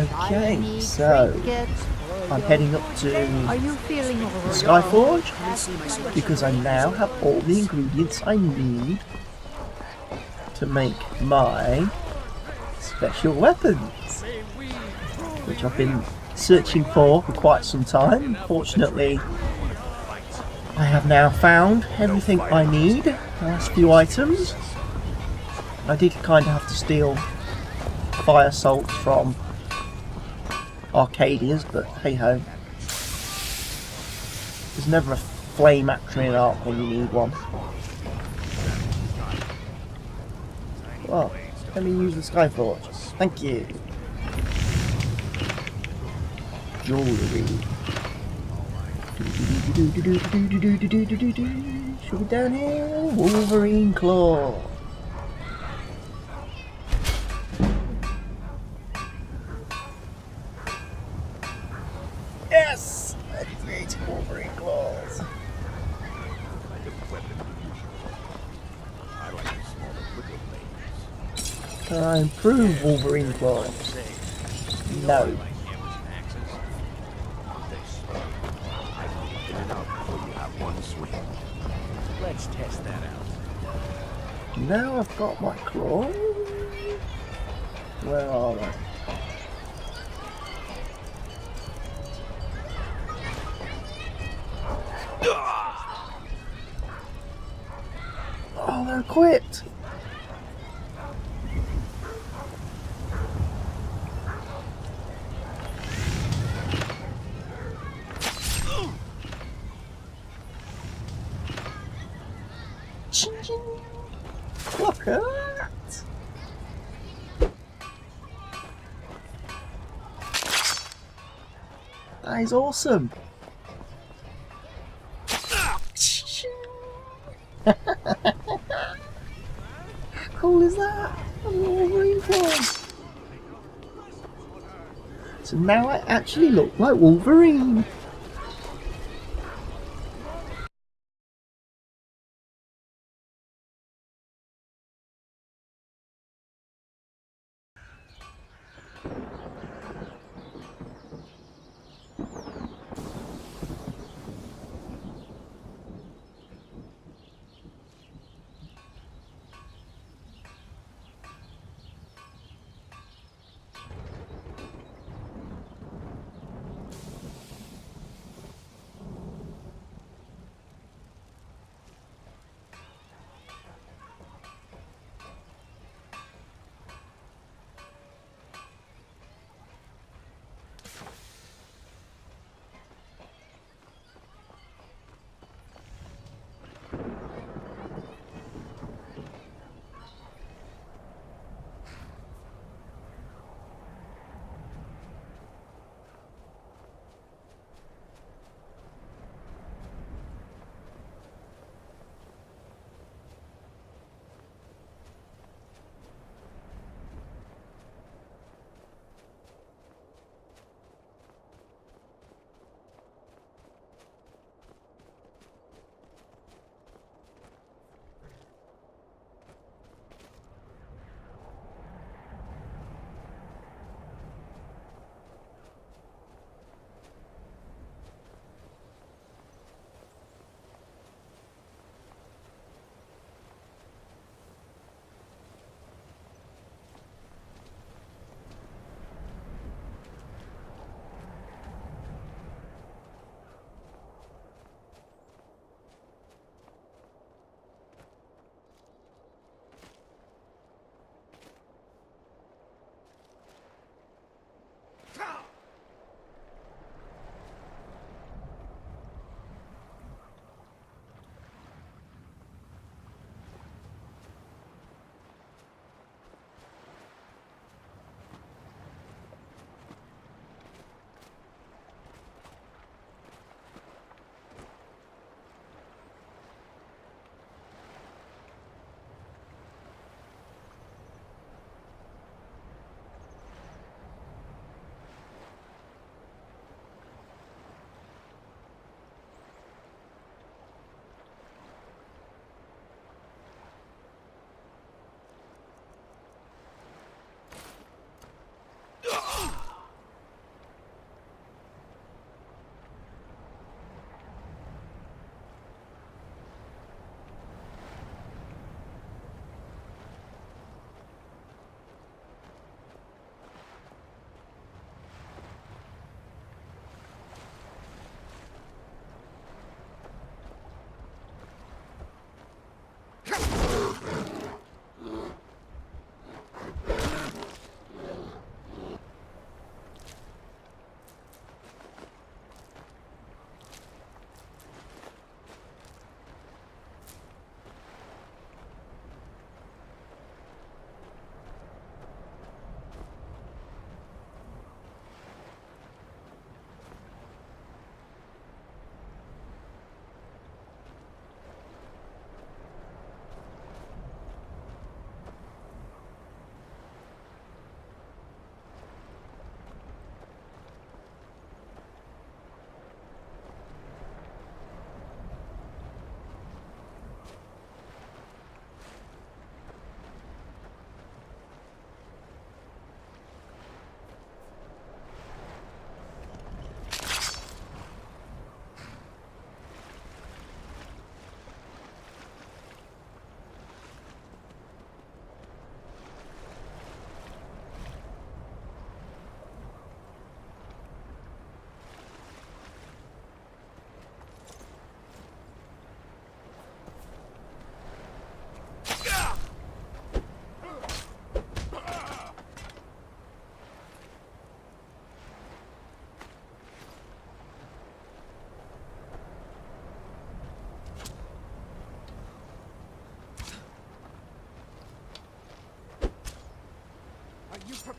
Okay, so I'm heading up to Skyforge because I now have all the ingredients I need to make my special weapons, which I've been searching for quite some time. Fortunately, I have now found everything I need. The last few items. I did kind of have to steal fire salts from Arcadians, but hey ho. There's never a flame actor in Arc when you need one. Well, let me use the Skyforge. Thank you. Jewellery. Should we down here? Wolverine claw. Yes! I created Wolverine claws. Can I improve Wolverine claws? No. Let's test that out. Now I've got my claws. Where are they? Oh, they're equipped. Look at that! That is awesome! How cool is that? I'm a Wolverine claws. So now I actually look like Wolverine.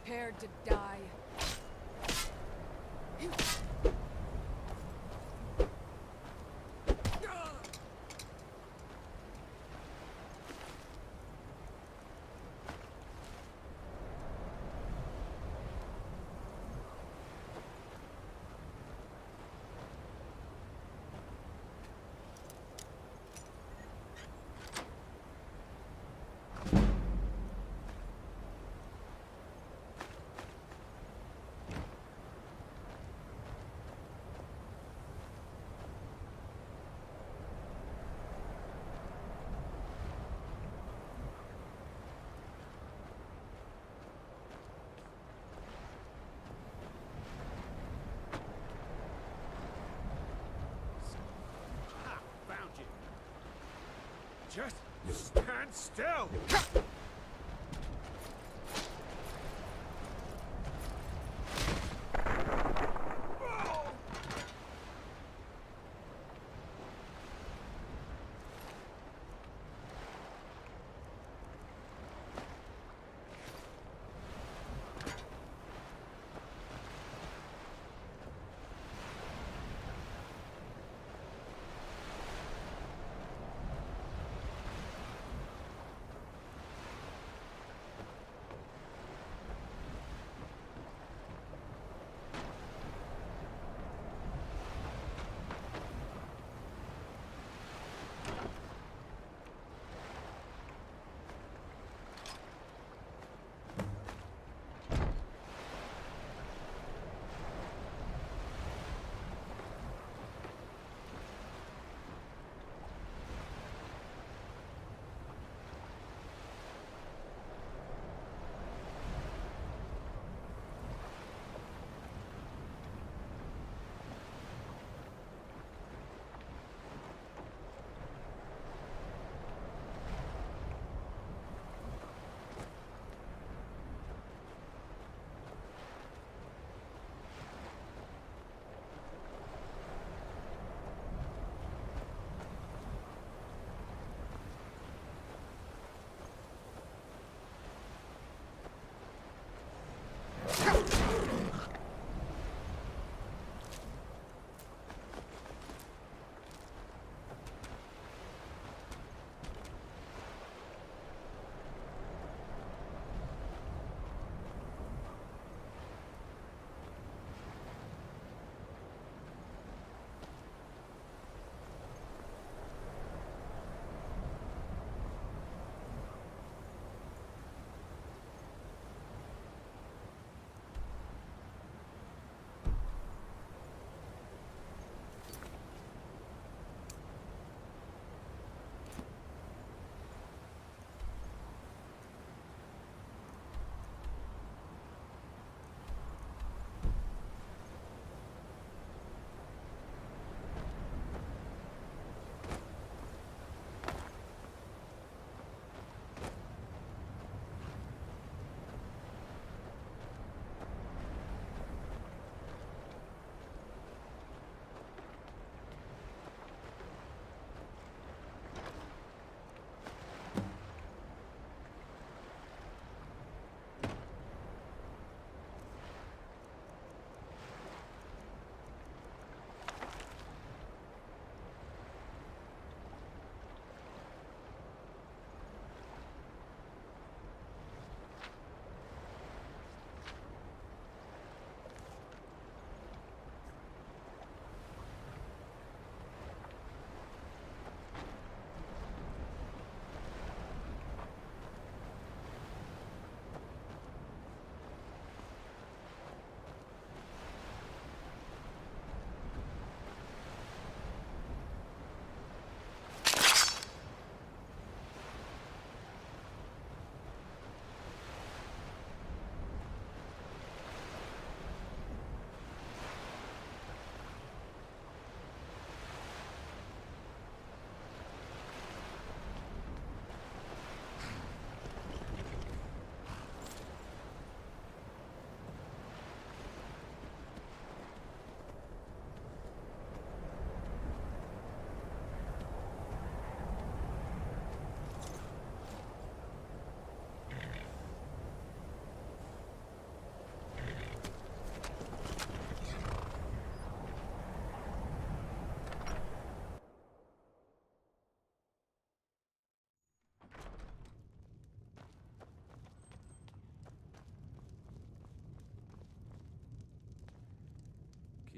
prepared to die. Ha! Found you. Just stand still.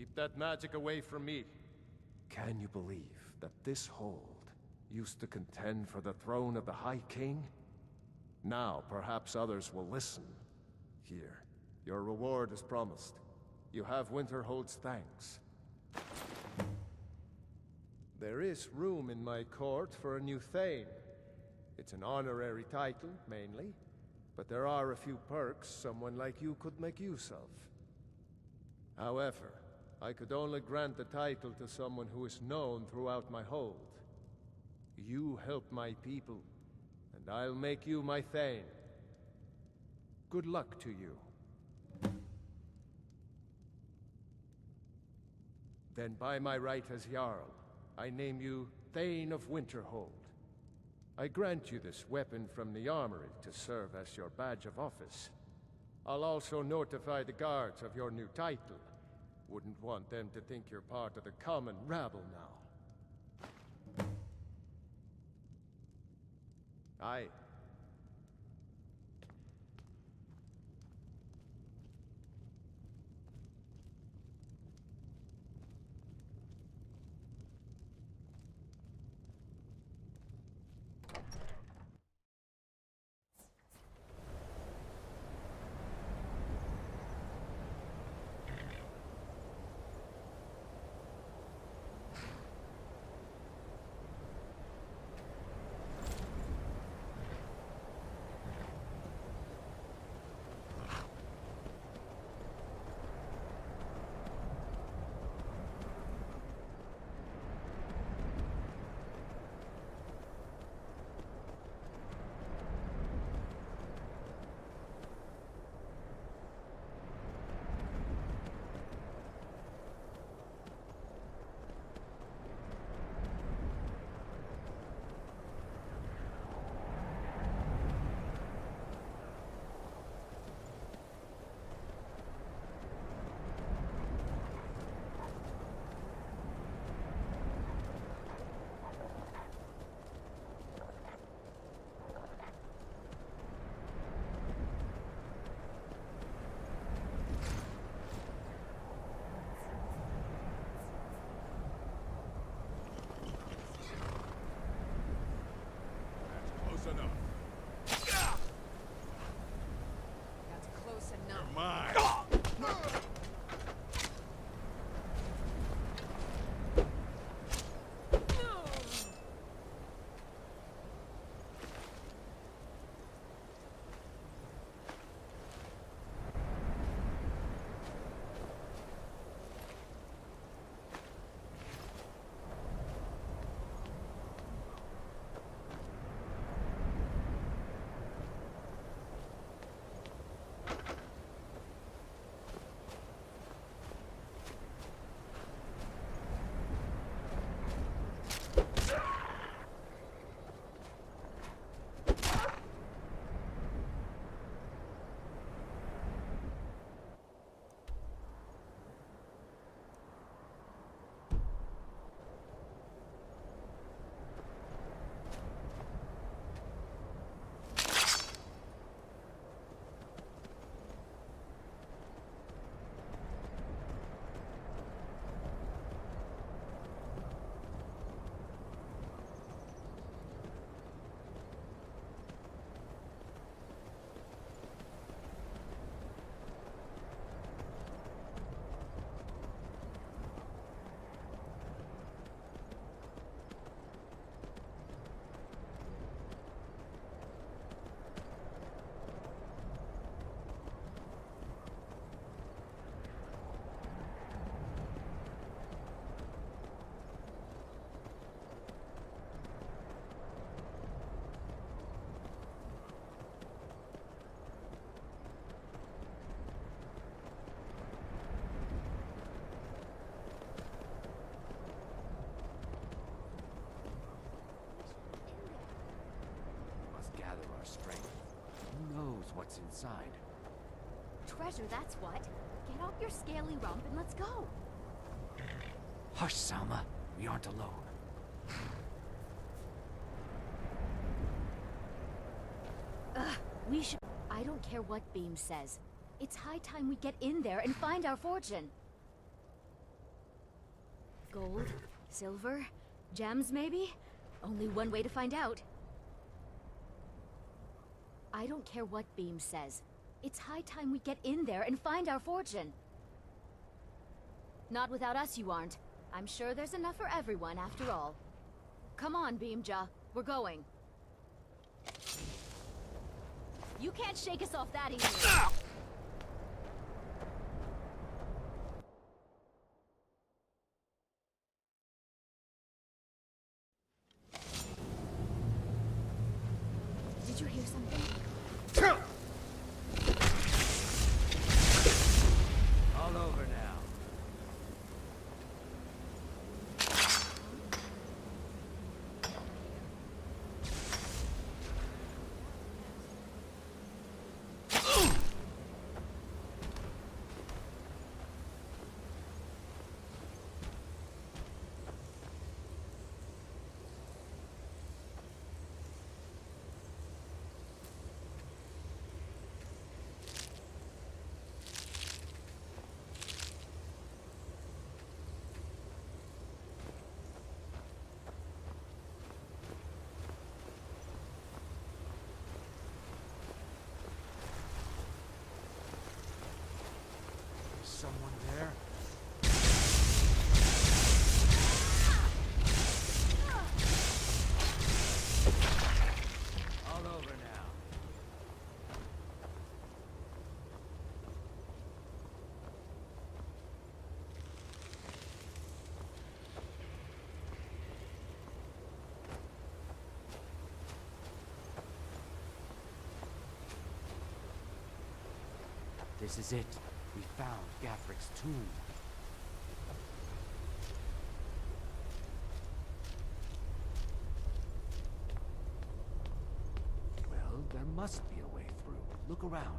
Keep that magic away from me. Can you believe that this hold used to contend for the throne of the High King? Now perhaps others will listen. Here, your reward is promised. You have Winterhold's thanks. There is room in my court for a new Thane. It's an honorary title, mainly, but there are a few perks someone like you could make use of. However, I could only grant the title to someone who is known throughout my hold. You help my people, and I'll make you my Thane. Good luck to you. Then by my right as Jarl, I name you Thane of Winterhold. I grant you this weapon from the armory to serve as your badge of office. I'll also notify the guards of your new title. Wouldn't want them to think you're part of the common rabble now. Aye. Enough. That's close enough. Mine. what's inside. Treasure, that's what. Get off your scaly rump and let's go. Hush, Salma. We aren't alone. We should... I don't care what Beam says. It's high time we get in there and find our fortune. Gold? Silver? Gems, maybe? Only one way to find out. I don't care what Beam says. It's high time we get in there and find our fortune. Not without us, you aren't. I'm sure there's enough for everyone, after all. Come on, Beamja. We're going. You can't shake us off that easily. Did you hear something? All over now. Someone there? All over now. This is it. We found Gafric's tomb. Well, there must be a way through. Look around.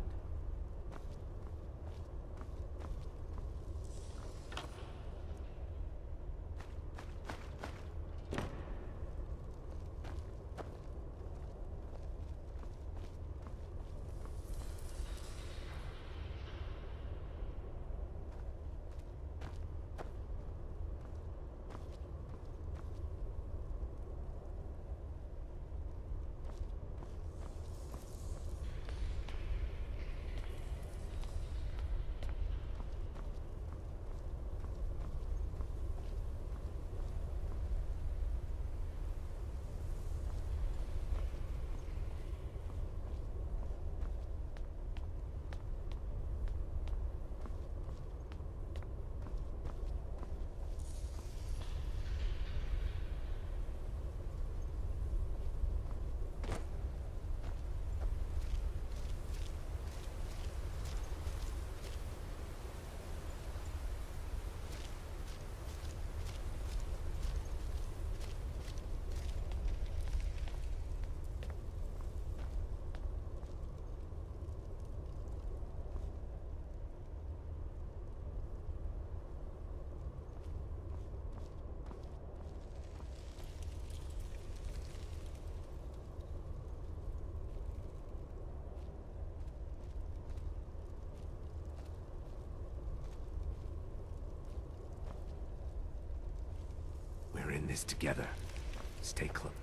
We're in this together. Stay close.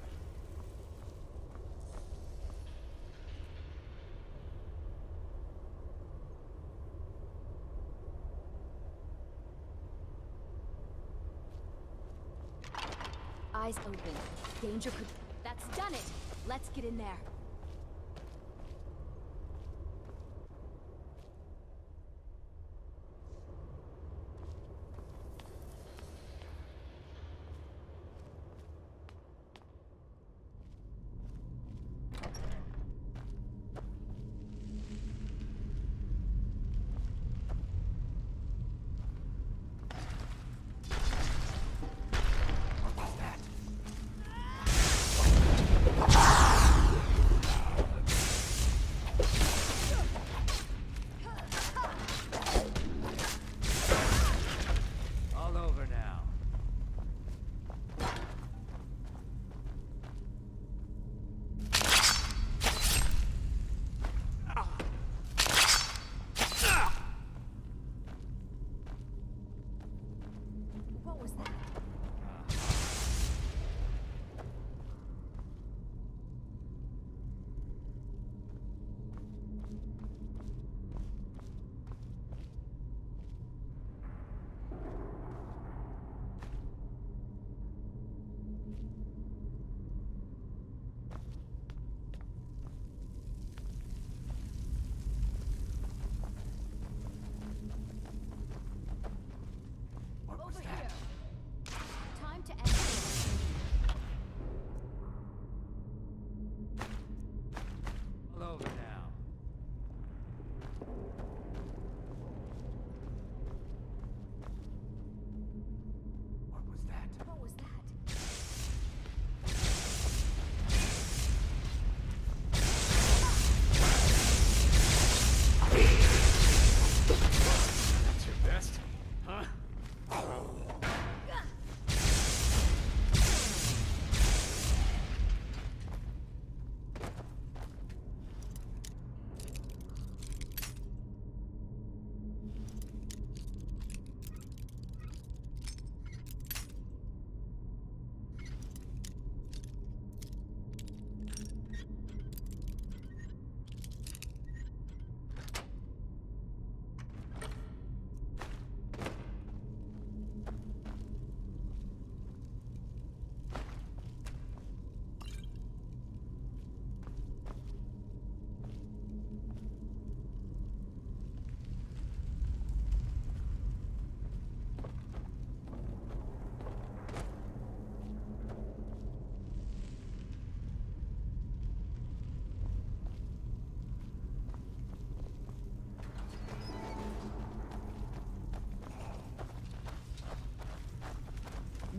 Eyes open. Danger could... That's done it! Let's get in there. What was that?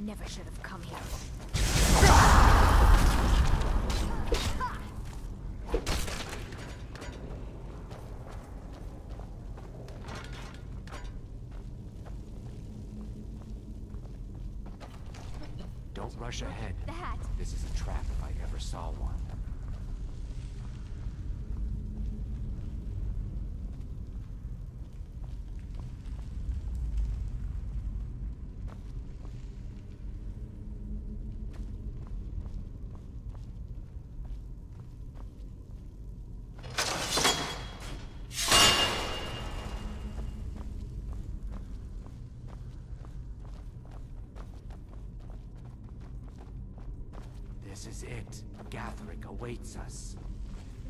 never should have come here. Don't rush ahead. The hat. This is a trap if I ever saw one. This is it. Gatherick awaits us.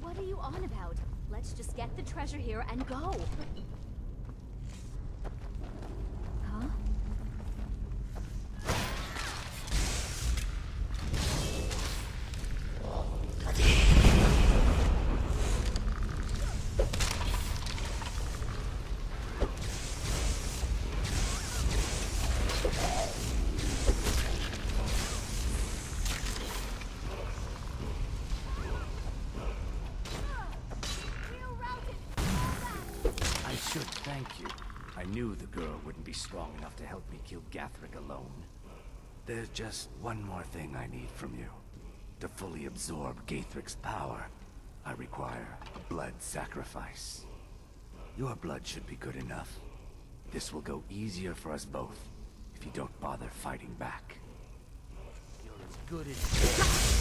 What are you on about? Let's just get the treasure here and go. Huh? I should thank you. I knew the girl wouldn't be strong enough to help me kill Gatherick alone. There's just one more thing I need from you. To fully absorb Gathrick's power, I require a blood sacrifice. Your blood should be good enough. This will go easier for us both if you don't bother fighting back. You're as good as...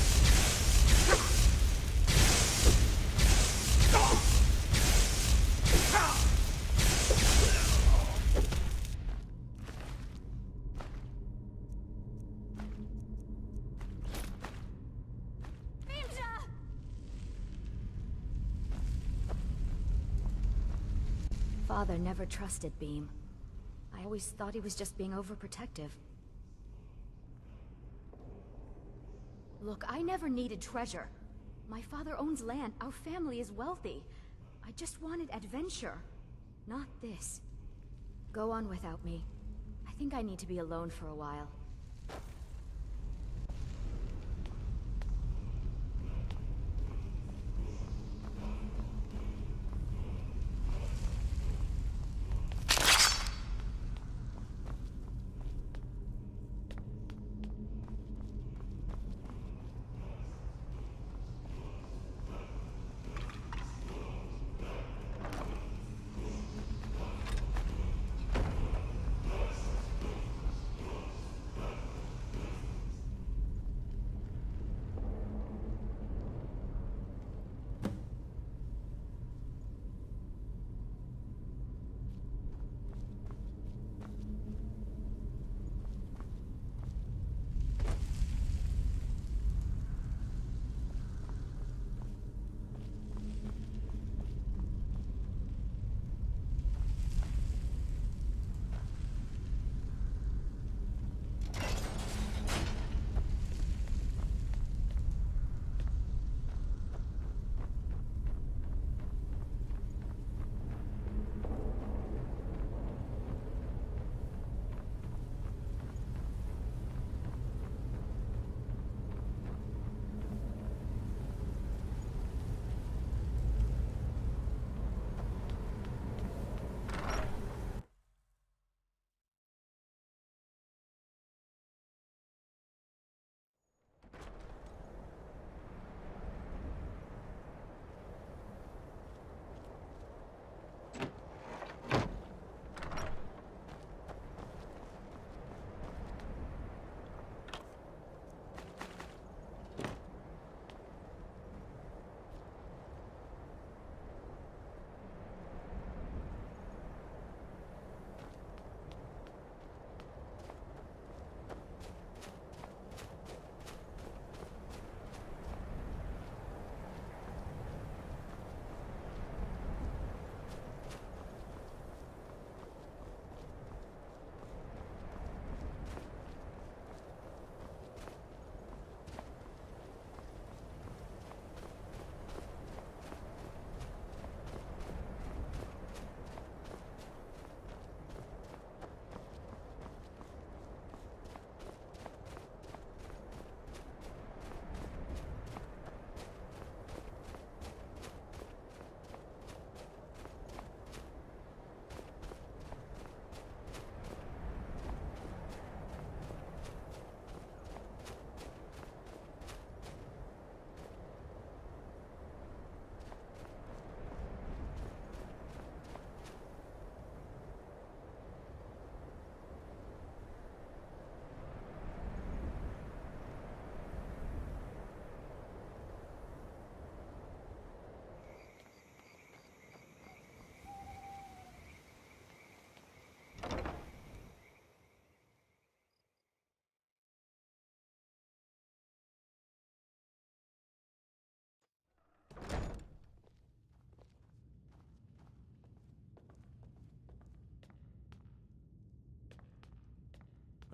Father never trusted Beam. I always thought he was just being overprotective. Look, I never needed treasure. My father owns land. Our family is wealthy. I just wanted adventure. Not this. Go on without me. I think I need to be alone for a while.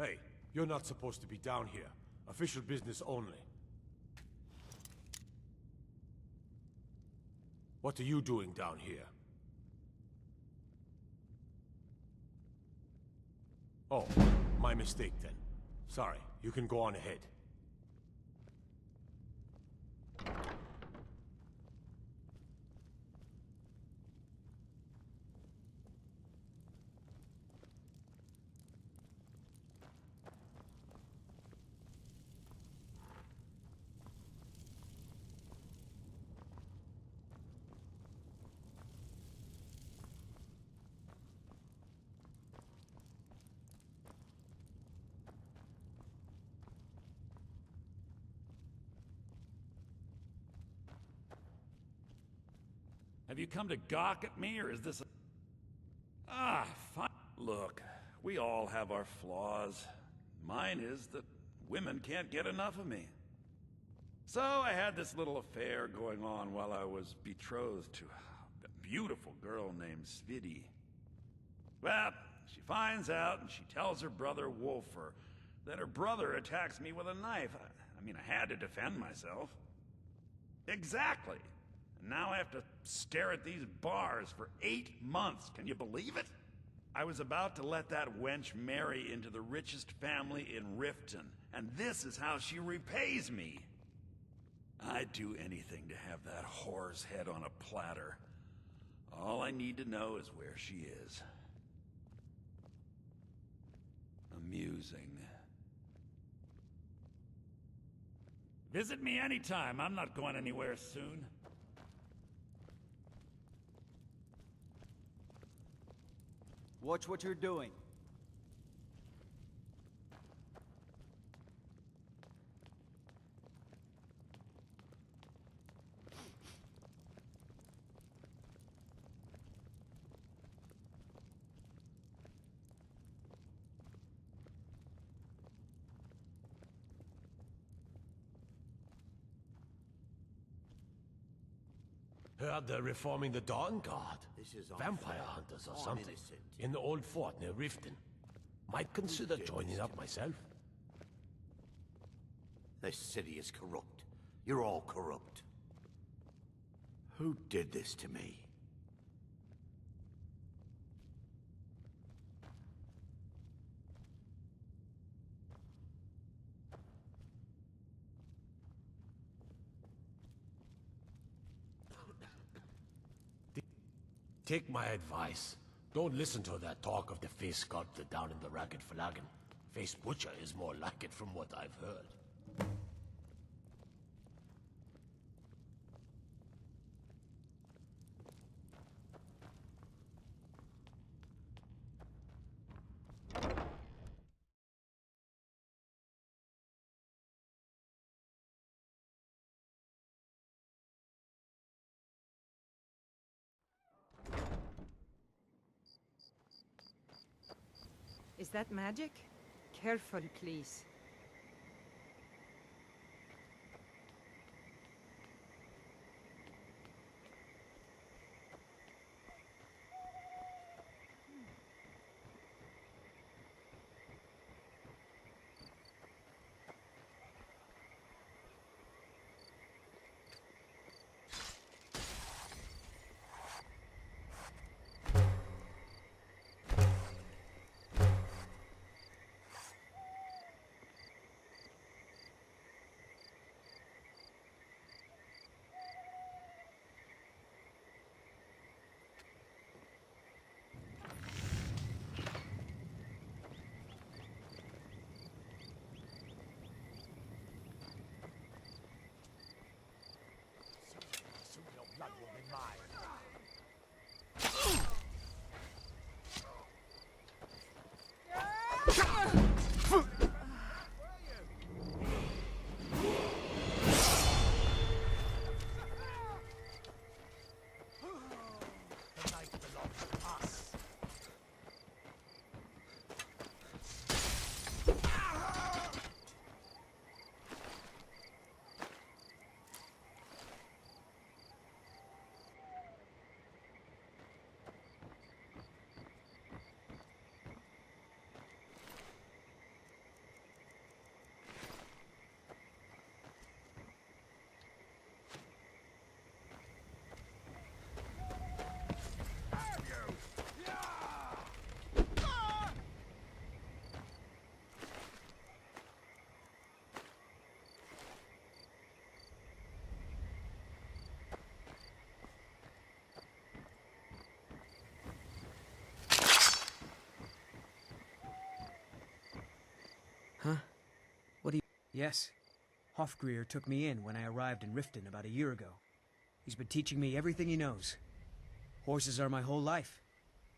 Hey, you're not supposed to be down here. Official business only. What are you doing down here? Oh, my mistake then. Sorry, you can go on ahead. Have you come to gawk at me, or is this a... Ah, fine. Look, we all have our flaws. Mine is that women can't get enough of me. So I had this little affair going on while I was betrothed to a beautiful girl named Svidi. Well, she finds out and she tells her brother Wolfer that her brother attacks me with a knife. I mean, I had to defend myself. Exactly. And now I have to stare at these bars for 8 months. Can you believe it? I was about to let that wench marry into the richest family in Riften, and this is how she repays me. I'd do anything to have that whore's head on a platter. All I need to know is where she is. Amusing. Visit me anytime. I'm not going anywhere soon. Watch what you're doing. Heard they're reforming the Dawn Guard. This is Vampire unfair. hunters or I'm something. innocent. In the old fort near Riften. Might consider joining up myself. This city is corrupt. You're all corrupt. Who did this to me? Take my advice. Don't listen to that talk of the face sculptor down in the Ragged Flagon. Face Butcher is more like it from what I've heard. Is that magic? Careful, please. Yes. Hofgreer took me in when I arrived in Riften about a year ago. He's been teaching me everything he knows. Horses are my whole life.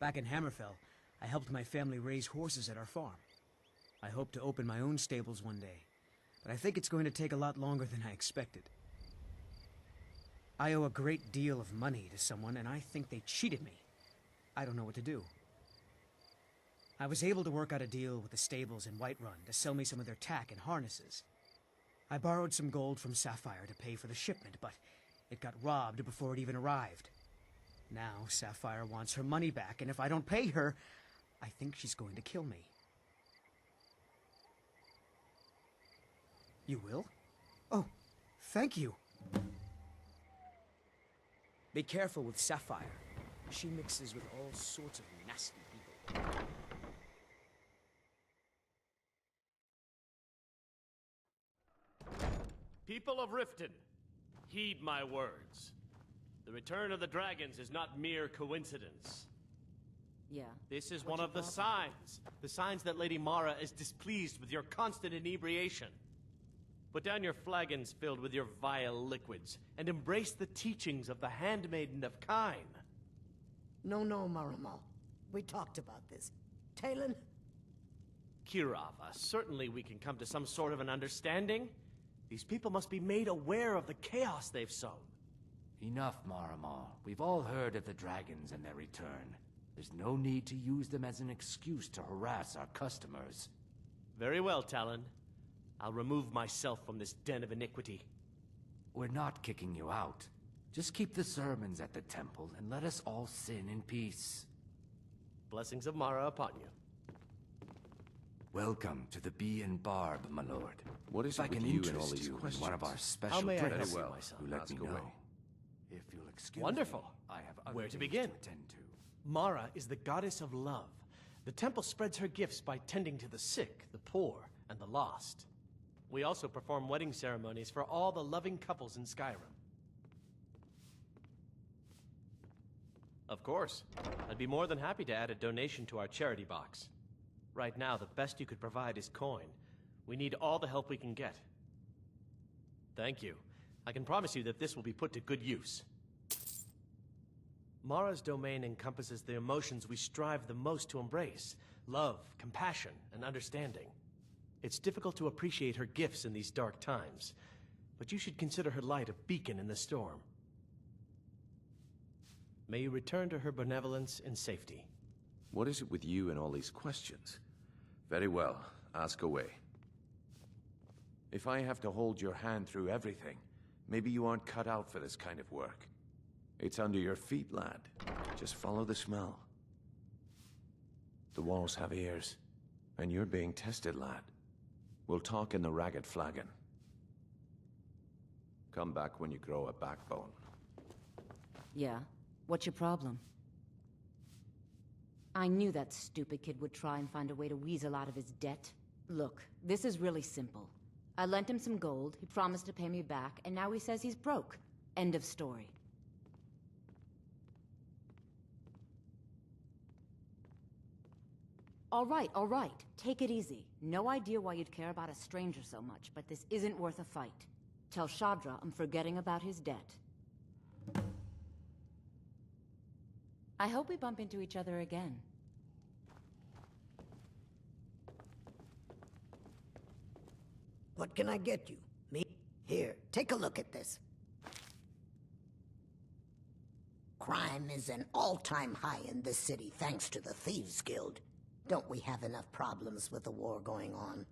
Back in Hammerfell, I helped my family raise horses at our farm. I hope to open my own stables one day, but I think it's going to take a lot longer than I expected. I owe a great deal of money to someone, and I think they cheated me. I don't know what to do. I was able to work out a deal with the stables in Whiterun to sell me some of their tack and harnesses. I borrowed some gold from Sapphire to pay for the shipment, but it got robbed before it even arrived. Now Sapphire wants her money back, and if I don't pay her, I think she's going to kill me. You will? Oh, thank you. Be careful with Sapphire. She mixes with all sorts of nasty people. People of Riften, heed my words. The return of the dragons is not mere coincidence. Yeah. This is one of the signs. The signs that Lady Mara is displeased with your constant inebriation. Put down your flagons filled with your vile liquids, and embrace the teachings of the Handmaiden of Kyne. No, Marama. We talked about this. Talon? Kirava, certainly we can come to some sort of an understanding. These people must be made aware of the chaos they've sown. Enough, Maramal. We've all heard of the dragons and their return. There's no need to use them as an excuse to harass our customers. Very well, Talon. I'll remove myself from this den of iniquity. We're not kicking you out. Just keep the sermons at the temple and let us all sin in peace. Blessings of Mara upon you. Welcome to the Bee and Barb, my lord. What is if it I can with you and all interest these you in questions? one of our special How may I drinks, help you, my son? you let Ask me know. away. If you'll excuse Wonderful. me, I have other Where to things begin? to attend to. Mara is the goddess of love. The temple spreads her gifts by tending to the sick, the poor, and the lost. We also perform wedding ceremonies for all the loving couples in Skyrim. Of course. I'd be more than happy to add a donation to our charity box. Right now, the best you could provide is coin. We need all the help we can get. Thank you. I can promise you that this will be put to good use. Mara's domain encompasses the emotions we strive the most to embrace: love, compassion, and understanding. It's difficult to appreciate her gifts in these dark times, but you should consider her light a beacon in the storm. May you return to her benevolence in safety. What is it with you and all these questions? Very well, ask away. If I have to hold your hand through everything, maybe you aren't cut out for this kind of work. It's under your feet, lad. Just follow the smell. The walls have ears, and you're being tested, lad. We'll talk in the Ragged Flagon. Come back when you grow a backbone. Yeah? What's your problem? I knew that stupid kid would try and find a way to weasel out of his debt. Look, this is really simple. I lent him some gold, he promised to pay me back, and now he says he's broke. End of story. All right. Take it easy. No idea why you'd care about a stranger so much, but this isn't worth a fight. Tell Shadra I'm forgetting about his debt. I hope we bump into each other again. What can I get you? Me? Here, take a look at this. Crime is an all-time high in this city thanks to the Thieves Guild. Don't we have enough problems with the war going on?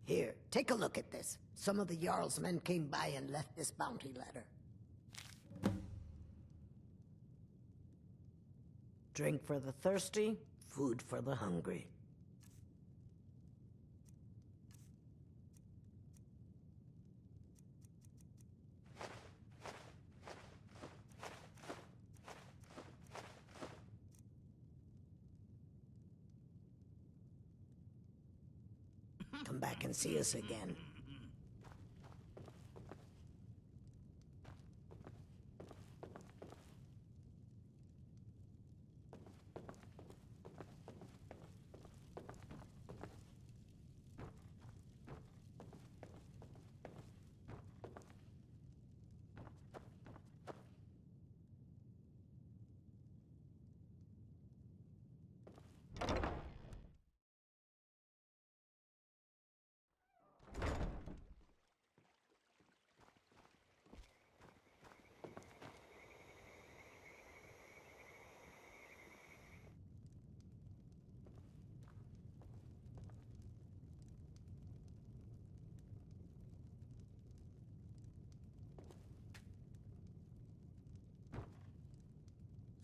Here, take a look at this. Some of the Jarl's men came by and left this bounty letter. Drink for the thirsty, food for the hungry. Come back and see us again.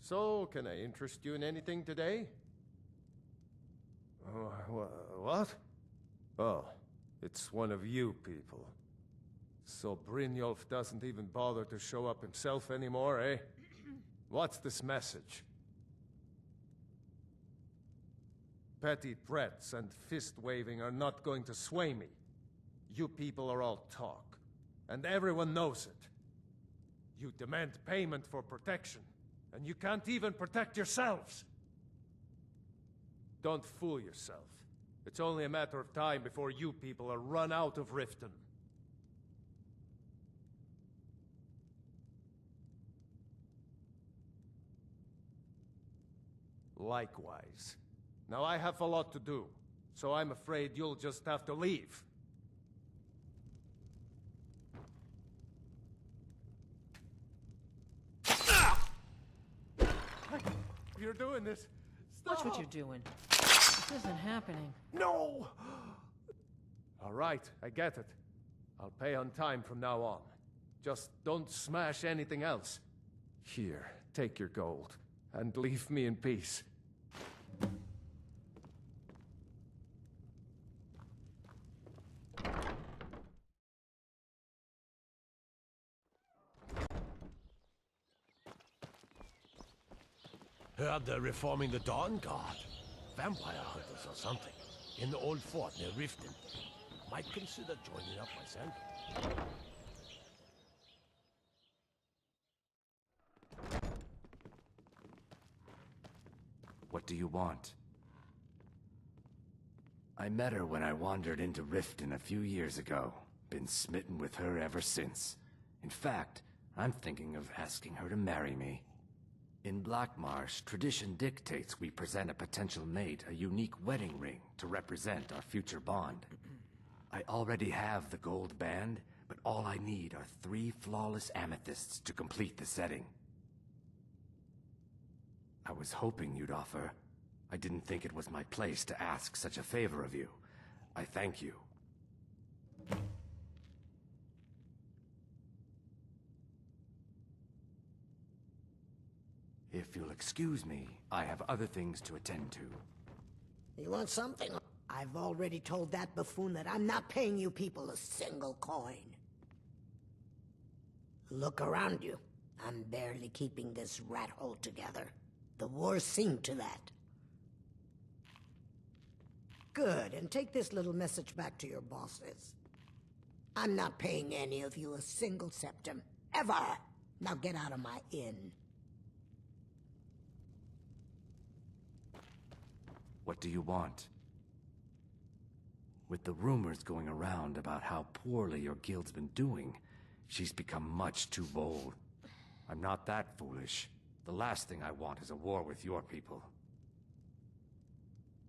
So, can I interest you in anything today? What? Oh, it's one of you people. So Brynjolf doesn't even bother to show up himself anymore, eh? What's this message? Petty threats and fist-waving are not going to sway me. You people are all talk, and everyone knows it. You demand payment for protection, and you can't even protect yourselves. Don't fool yourself. It's only a matter of time before you people are run out of Riften. Likewise. Now I have a lot to do, so I'm afraid you'll just have to leave. You're doing this. Stop. Watch what you're doing. This isn't happening. No! All right, I get it. I'll pay on time from now on. Just don't smash anything else. Here, take your gold, and leave me in peace. Heard they're reforming the Dawn Guard. Vampire hunters or something. In the old fort near Riften. Might consider joining up myself. What do you want? I met her when I wandered into Riften a few years ago. Been smitten with her ever since. In fact, I'm thinking of asking her to marry me. In Blackmarsh, tradition dictates we present a potential mate a unique wedding ring to represent our future bond. I already have the gold band, but all I need are 3 flawless amethysts to complete the setting. I was hoping you'd offer. I didn't think it was my place to ask such a favor of you. I thank you. If you'll excuse me, I have other things to attend to. You want something? I've already told that buffoon that I'm not paying you people a single coin. Look around you. I'm barely keeping this rat hole together. The war's seen to that. Good, and take this little message back to your bosses. I'm not paying any of you a single septim. Ever! Now get out of my inn. What do you want? With the rumors going around about how poorly your guild's been doing, she's become much too bold. I'm not that foolish. The last thing I want is a war with your people.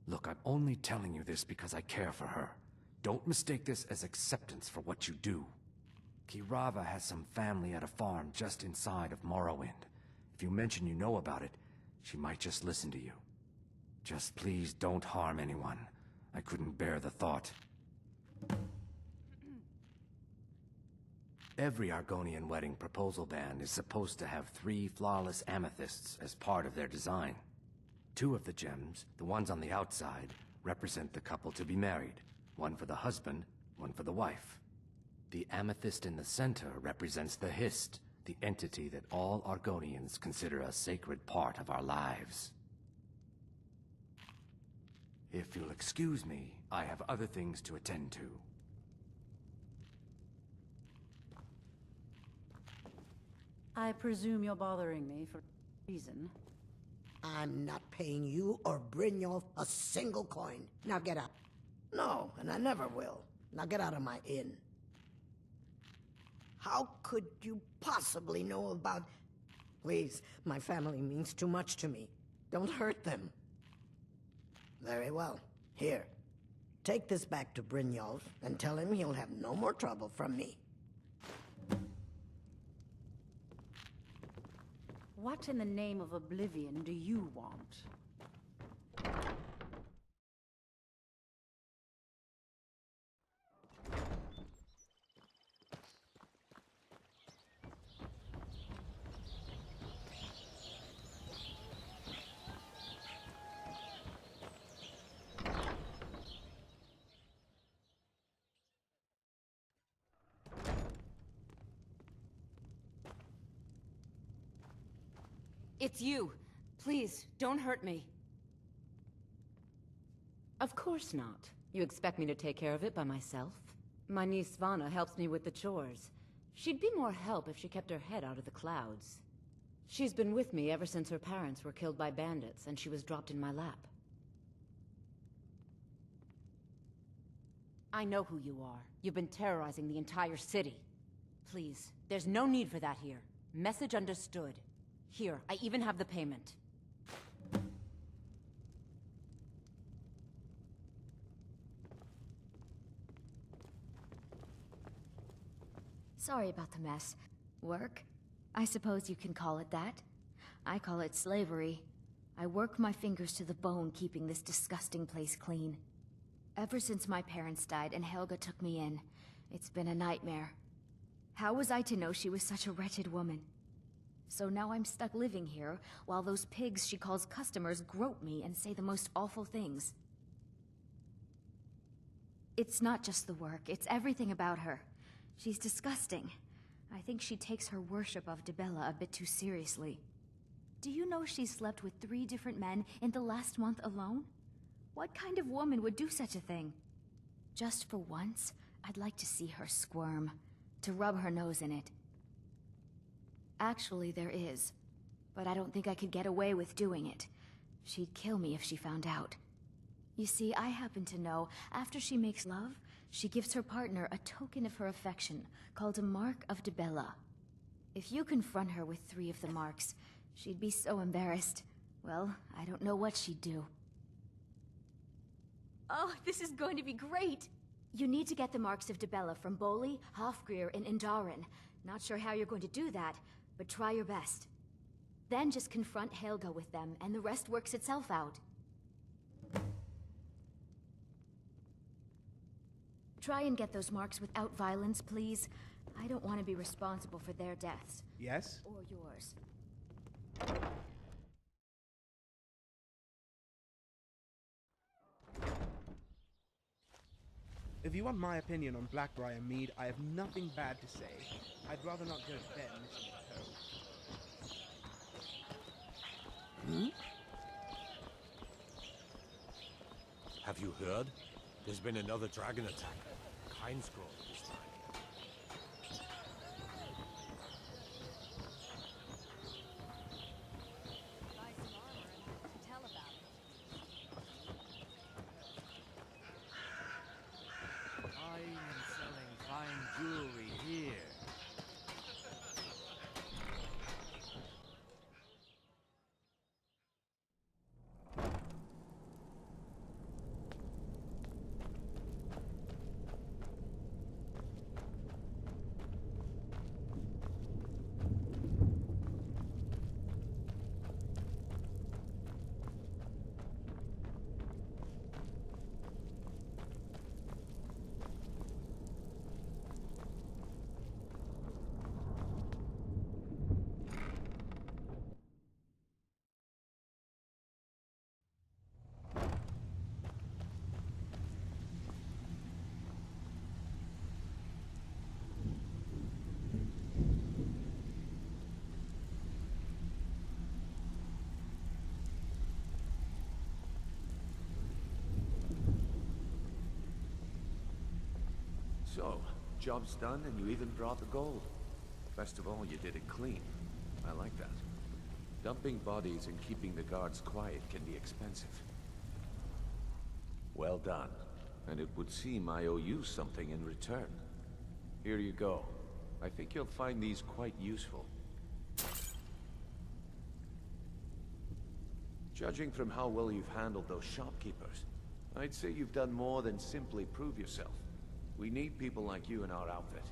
Look, I'm only telling you this because I care for her. Don't mistake this as acceptance for what you do. Kirava has some family at a farm just inside of Morrowind. If you mention you know about it, she might just listen to you. Just please don't harm anyone. I couldn't bear the thought. Every Argonian wedding proposal band is supposed to have 3 flawless amethysts as part of their design. 2 of the gems, the ones on the outside, represent the couple to be married. One for the husband, one for the wife. The amethyst in the center represents the Hist, the entity that all Argonians consider a sacred part of our lives. If you'll excuse me, I have other things to attend to. I presume you're bothering me for a reason. I'm not paying you or Brynjolf a single coin. Now get up. No, and I never will. Now get out of my inn. How could you possibly know about... Please, my family means too much to me. Don't hurt them. Very well. Here. Take this back to Brynjolf and tell him he'll have no more trouble from me. What in the name of oblivion do you want? It's you. Please, don't hurt me. Of course not. You expect me to take care of it by myself? My niece Svana helps me with the chores. She'd be more help if she kept her head out of the clouds. She's been with me ever since her parents were killed by bandits and she was dropped in my lap. I know who you are. You've been terrorizing the entire city. Please, there's no need for that here. Message understood. Here, I even have the payment. Sorry about the mess. Work? I suppose you can call it that. I call it slavery. I work my fingers to the bone keeping this disgusting place clean. Ever since my parents died and Helga took me in, it's been a nightmare. How was I to know she was such a wretched woman? So now I'm stuck living here, while those pigs she calls customers grope me and say the most awful things. It's not just the work, it's everything about her. She's disgusting. I think she takes her worship of Dibella a bit too seriously. Do you know she slept with 3 different men in the last month alone? What kind of woman would do such a thing? Just for once, I'd like to see her squirm, to rub her nose in it. Actually, there is, but I don't think I could get away with doing it. She'd kill me if she found out. You see, I happen to know, after she makes love, she gives her partner a token of her affection, called a Mark of Dibella. If you confront her with 3 of the marks, she'd be so embarrassed. Well, I don't know what she'd do. Oh, this is going to be great! You need to get the marks of Dibella from Boli, Hofgrir, and Indaren. Not sure how you're going to do that, but try your best. Then just confront Helga with them, and the rest works itself out. Try and get those marks without violence, please. I don't want to be responsible for their deaths. Yes? Or yours. If you want my opinion on Blackbriar Mead, I have nothing bad to say. I'd rather not go to bed missing the code. Have you heard? There's been another dragon attack. Kind scroll this time. Buy some armor and tell about it. I am selling fine jewelry here. So, job's done and you even brought the gold. Best of all, you did it clean. I like that. Dumping bodies and keeping the guards quiet can be expensive. Well done. And it would seem I owe you something in return. Here you go. I think you'll find these quite useful. Judging from how well you've handled those shopkeepers, I'd say you've done more than simply prove yourself. We need people like you in our outfit.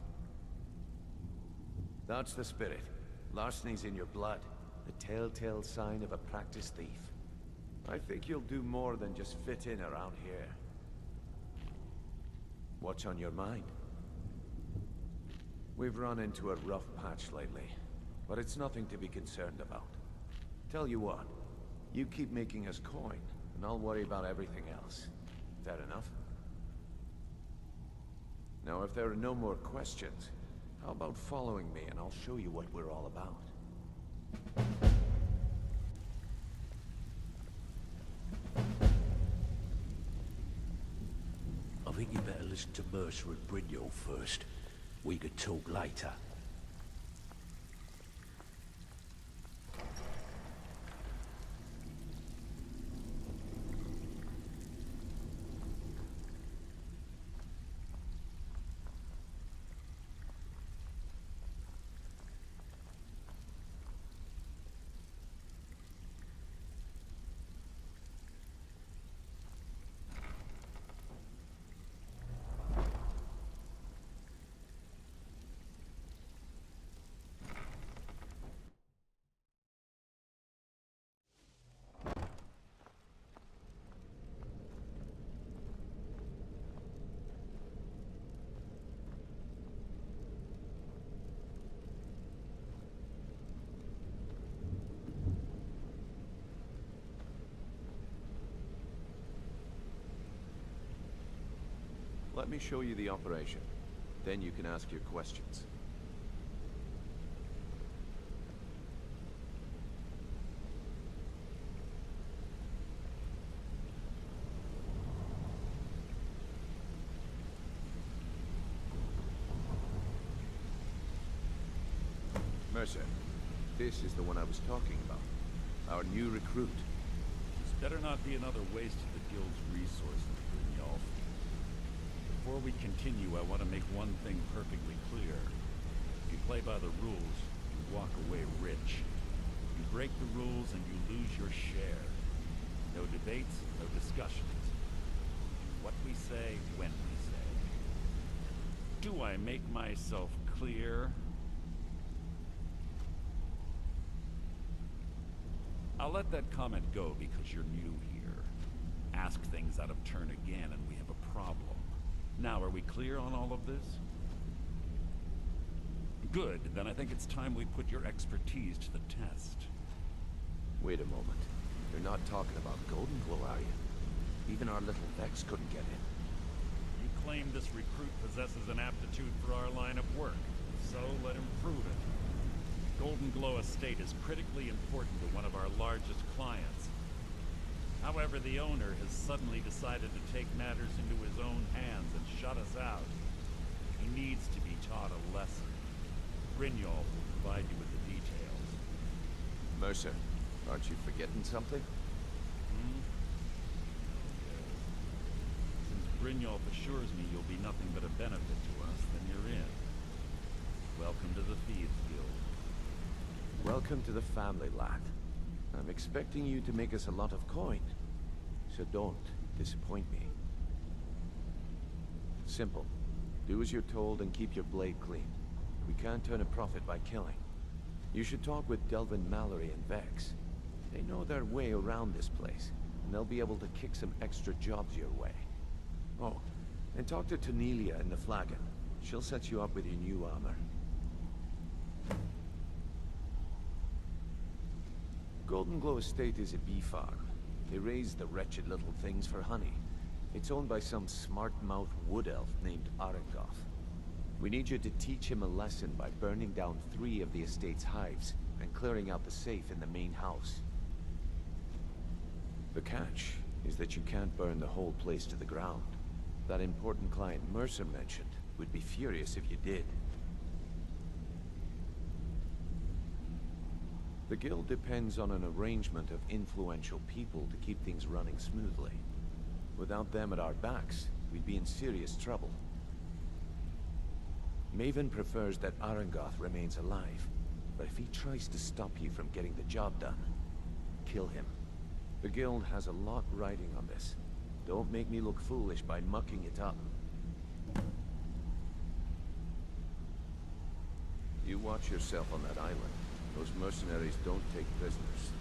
That's the spirit. Larceny's in your blood. The telltale sign of a practiced thief. I think you'll do more than just fit in around here. What's on your mind? We've run into a rough patch lately, but it's nothing to be concerned about. Tell you what, you keep making us coin, and I'll worry about everything else. Fair enough? Now, if there are no more questions, how about following me and I'll show you what we're all about? listen to Mercer and Brynjolf first. We could talk later. Let me show you the operation. Then you can ask your questions. Mercer, this is the one I was talking about. Our new recruit. This better not be another waste of the guild's resources, Brynjolf. Before we continue, I want to make one thing perfectly clear. If you play by the rules, you walk away rich. You break the rules and you lose your share. No debates, no discussions. What we say, when we say. Do I make myself clear? I'll let that comment go because you're new here. Ask things out of turn again and we have a problem. Now, are we clear on all of this? Good, then I think it's time we put your expertise to the test. Wait a moment. You're not talking about Golden Glow, are you? Even our little Vex couldn't get in. You claim this recruit possesses an aptitude for our line of work, so let him prove it. Golden Glow Estate is critically important to one of our largest clients. However, the owner has suddenly decided to take matters into his own hands and shut us out. He needs to be taught a lesson. Brynjolf will provide you with the details. Mercer, aren't you forgetting something? Since Brynjolf assures me you'll be nothing but a benefit to us, then you're in. Welcome to the Thieves Guild. Welcome to the family, lad. I'm expecting you to make us a lot of coin. So don't disappoint me. Simple. Do as you're told and keep your blade clean. We can't turn a profit by killing. You should talk with Delvin Mallory and Vex. They know their way around this place, and they'll be able to kick some extra jobs your way. Oh, and talk to Tanelia in the Flagon. She'll set you up with your new armor. Golden Glow Estate is a bee farm. They raise the wretched little things for honey. It's owned by some smart-mouthed wood elf named Arengoth. We need you to teach him a lesson by burning down 3 of the estate's hives and clearing out the safe in the main house. The catch is that you can't burn the whole place to the ground. That important client Mercer mentioned would be furious if you did. The guild depends on an arrangement of influential people to keep things running smoothly. Without them at our backs, we'd be in serious trouble. Maven prefers that Arengoth remains alive, but if he tries to stop you from getting the job done, kill him. The guild has a lot riding on this. Don't make me look foolish by mucking it up. You watch yourself on that island. Those mercenaries don't take prisoners.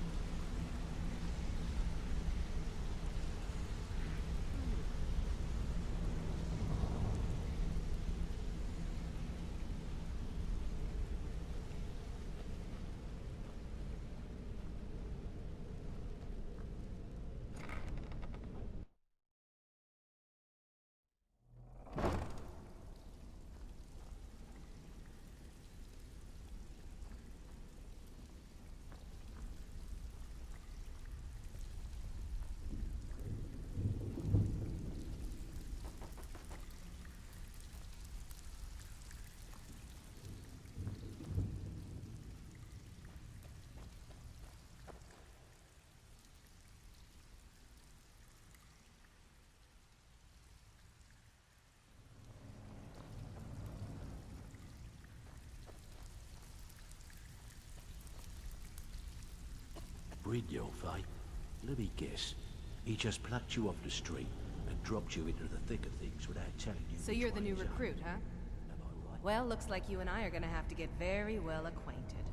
Read your fate. Let me guess. He just plucked you off the street and dropped you into the thick of things without telling you. So you're the new recruit, huh? Well, looks like you and I are gonna have to get very well acquainted.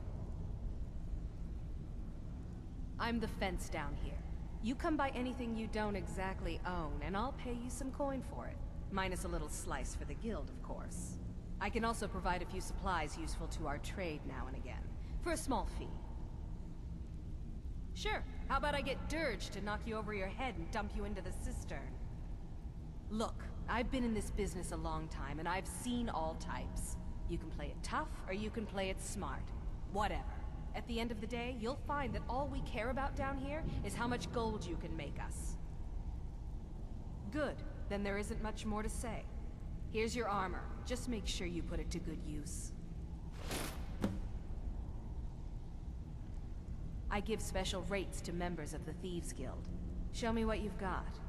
I'm the fence down here. You come by anything you don't exactly own, and I'll pay you some coin for it. Minus a little slice for the guild, of course. I can also provide a few supplies useful to our trade now and again, for a small fee. Sure, how about I get Dirge to knock you over your head and dump you into the cistern? Look, I've been in this business a long time, and I've seen all types. You can play it tough, or you can play it smart. Whatever. At the end of the day, you'll find that all we care about down here is how much gold you can make us. Good. Then there isn't much more to say. Here's your armor. Just make sure you put it to good use. I give special rates to members of the Thieves Guild. Show me what you've got.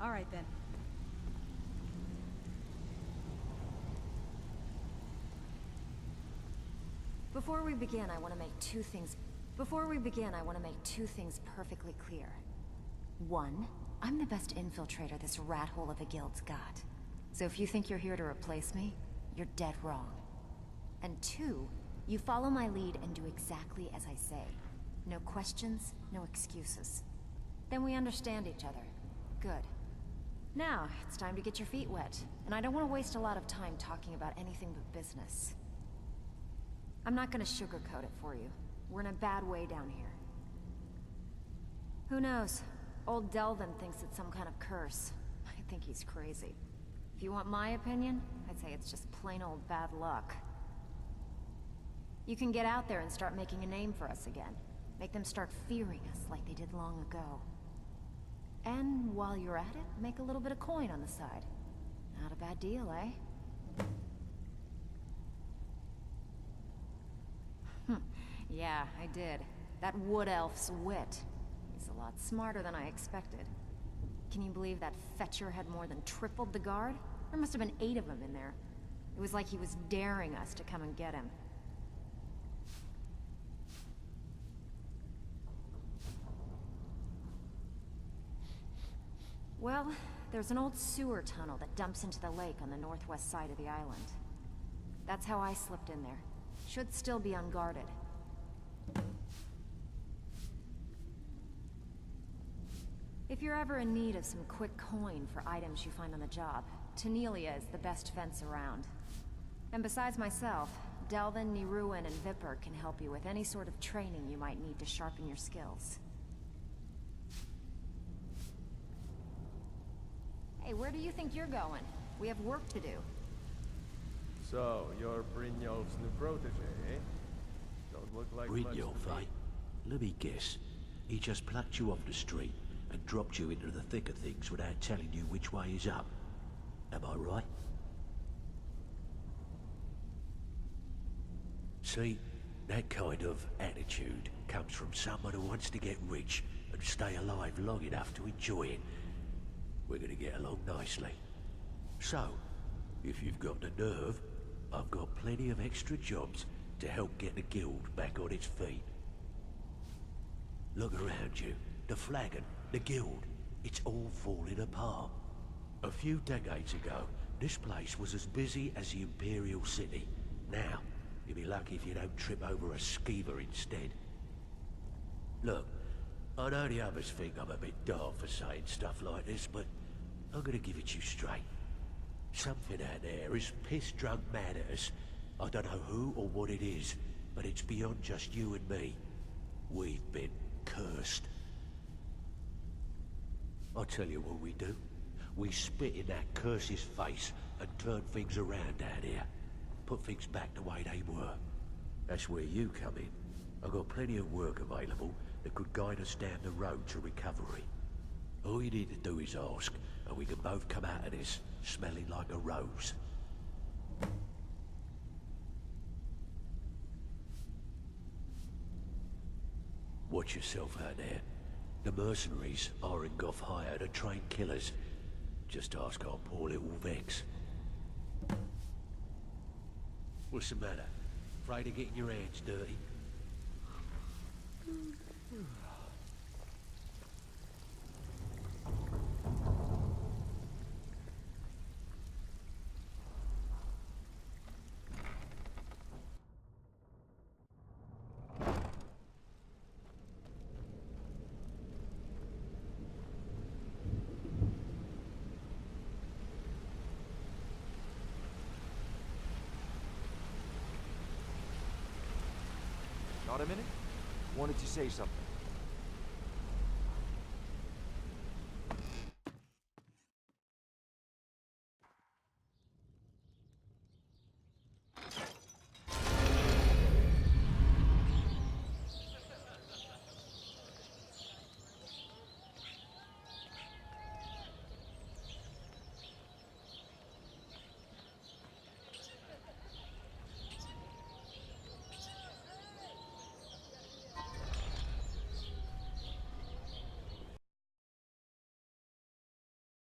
All right, then. Before we begin, I want to make two things perfectly clear. One, I'm the best infiltrator this rat hole of a guild's got. So if you think you're here to replace me, you're dead wrong. And two, you follow my lead and do exactly as I say. No questions, no excuses. Then we understand each other. Good. Now, it's time to get your feet wet, and I don't want to waste a lot of time talking about anything but business. I'm not gonna sugarcoat it for you. We're in a bad way down here. Who knows? Old Delvin thinks it's some kind of curse. I think he's crazy. If you want my opinion, I'd say it's just plain old bad luck. You can get out there and start making a name for us again. Make them start fearing us like they did long ago. And while you're at it, make a little bit of coin on the side. Not a bad deal, eh? Yeah, I did. That wood elf's wit. He's a lot smarter than I expected. Can you believe that fetcher had more than tripled the guard? There must have been 8 of them in there. It was like he was daring us to come and get him. Well, there's an old sewer tunnel that dumps into the lake on the northwest side of the island. That's how I slipped in there. Should still be unguarded. If you're ever in need of some quick coin for items you find on the job, Tanelia is the best fence around. And besides myself, Delvin, Niruin, and Vipper can help you with any sort of training you might need to sharpen your skills. Hey, where do you think you're going? We have work to do. So, you're Brynjolf's new protege, eh? Don't look like much to Brynjolf, me. eh? Let me guess. He just plucked you off the street and dropped you into the thick of things without telling you which way is up. Am I right? See, that kind of attitude comes from someone who wants to get rich and stay alive long enough to enjoy it. We're gonna get along nicely. So, if you've got the nerve, I've got plenty of extra jobs to help get the guild back on its feet. Look around you. The flagon, the guild, it's all falling apart. A few decades ago, this place was as busy as the Imperial City. Now, you'll be lucky if you don't trip over a skeever instead. Look, I know the others think I'm a bit daft for saying stuff like this, but I'm gonna give it to you straight. Something out there is piss-drunk mad at us. I don't know who or what it is, but it's beyond just you and me. We've been cursed. I'll tell you what we do. We spit in that curse's face and turn things around down here. Put things back the way they were. That's where you come in. I've got plenty of work available that could guide us down the road to recovery. All you need to do is ask, and we can both come out of this smelling like a rose. Watch yourself out there. The mercenaries are in Goth hire to train killers. Just ask our poor little Vex. What's the matter? Afraid of getting your hands dirty? Not a minute? Wanted to say something.